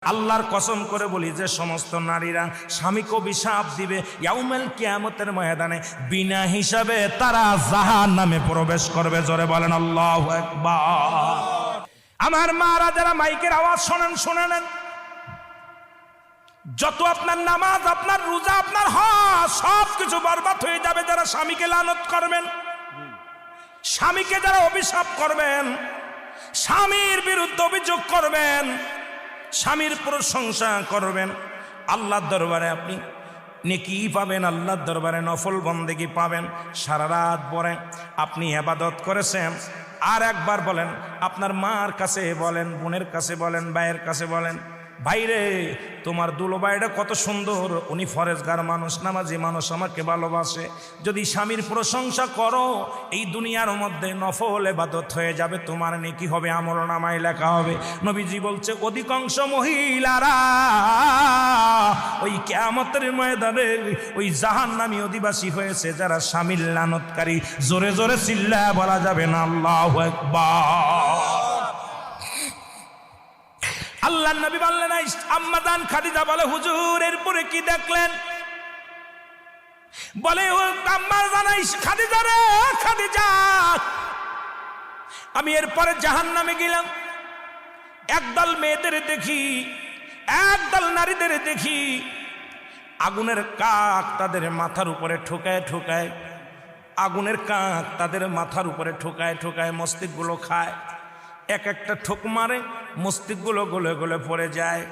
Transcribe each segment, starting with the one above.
আল্লাহর কসম করে বলি যে সমস্ত নারীরা স্বামীকে অভিশাপ দিবে ইয়াউমুল কিয়ামতের ময়দানে বিনা হিসাবে তারা জাহান্নামে প্রবেশ করবে। জোরে বলেন আল্লাহু আকবার। আমার মারা যারা মাইকের আওয়াজ শোনেন, শুনে নেন, যত আপনার নামাজ, আপনার রোজা, আপনার হজ সব কিছু বরবাদ হয়ে যাবে যারা স্বামীকে লানত করবেন, স্বামীকে যারা অভিশাপ করবেন, স্বামীর বিরুদ্ধে অভিযোগ করবেন, স্বামীর প্রশংসা করবেন। আল্লাহর দরবারে আপনি নেকি পাবেন, আল্লাহর দরবারে নফল বন্দেগি পাবেন। সারা রাত পরে আপনি ইবাদত করেছেন, আর একবার বলেন, আপনার মার কাছে বলেন, বোনের কাছে বলেন, ভাইয়ের কাছে বলেন, ভাইরে তোমার দুলোবাইটা কত সুন্দর, উনি ফরেজগার মানুষ, নামাজি মানুষ, আমাকে ভালোবাসে। যদি স্বামীর প্রশংসা করো, এই দুনিয়ার মধ্যে নফল ইবাদত হয়ে যাবে, তোমার নেকি হবে, আমলনামায় লেখা হবে। নবীজি বলছে অধিকাংশ মহিলারা ওই কিয়ামতের ময়দানে ওই জাহান্নামী অধিবাসী হয়েছে যারা স্বামীর লানতকারী। জোরে জোরে চিল্লায়া বলা যাবে না আল্লাহু আকবার। আল্লাহর নবী বললেন, আম্মা জান খাদিজা বলে, হুজুর এরপরে কি দেখলেন? বলে, ও আম্মা জান খাদিজা রে, খাদিজা আমি এরপরে জাহান্নামে গেলাম, একদল মেয়েদের দেখি, একদল নারীদের দেখি, আগুনের কাক তাদের মাথার উপরে ঠোকায় ঠোকায়, আগুনের কাক তাদের মাথার উপরে ঠোকায় ঠোকায় মস্তিষ্কগুলো খায়। এক একটা ঠোক মারে, মস্তিষ্কগুলো গলে গলে পড়ে যায়।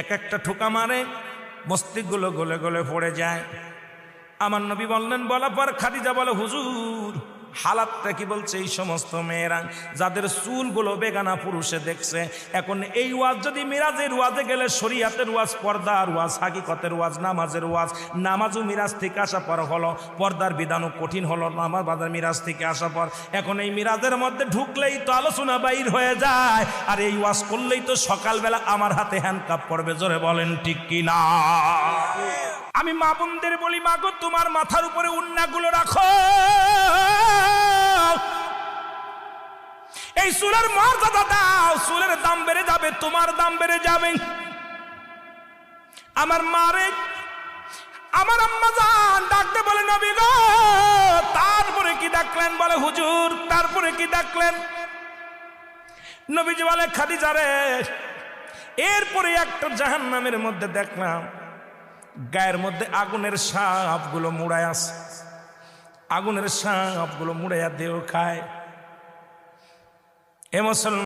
এক একটা ঠোকা মারে, মস্তিষ্কগুলো গলে গলে পড়ে যায়। আমার নবী বললেন, বলার পর খাদিজা বলে, হুজুর হালাতটা কি? বলছে এই সমস্ত মেয়েরা যাদের চুলগুলো বেগানা পুরুষে দেখছে। এখন এই ওয়াজ যদি মিরাজের ওয়াজে গেলে, শরীয়তের ওয়াজ, পর্দার ওয়াজ, হাকিকতের ওয়াজ, নামাজের ওয়াজ, নামাজও মিরাজ থেকে আসা পর হলো, পর্দার বিধানও কঠিন হলো, নামাজ বাজার মিরাজ থেকে আসা পর। এখন এই মিরাজের মধ্যে ঢুকলেই তো আলোচনা বাইর হয়ে যায়, আর এই ওয়াজ করলেই তো সকালবেলা আমার হাতে হ্যান্ডকাপ পড়বে। জোরে বলেন ঠিক কি না? আমি মা বোনদের বলি, মা গো তোমার মাথার উপরে উন্নাগুলো রাখো, এই চুলের মর্যাদা দাও, চুলের দাম বেড়ে যাবে, তোমার দাম বেড়ে যাবে। আমার মারে, আমার আম্মা জান ডাকতে বলে, নবী গো তারপরে কি ডাকলেন? বলে, হুজুর তারপরে কি ডাকলেন? নবীজি বলে, খাদিজা রে এরপরে একটা জাহান্নামের মধ্যে দেখলাম গায়ের মধ্যে আগুনের সাপগুলো মুড়ায় আছে, আগুনের সাপগুলো মুড়াইয়া দেহ খায়। এ মুসলমান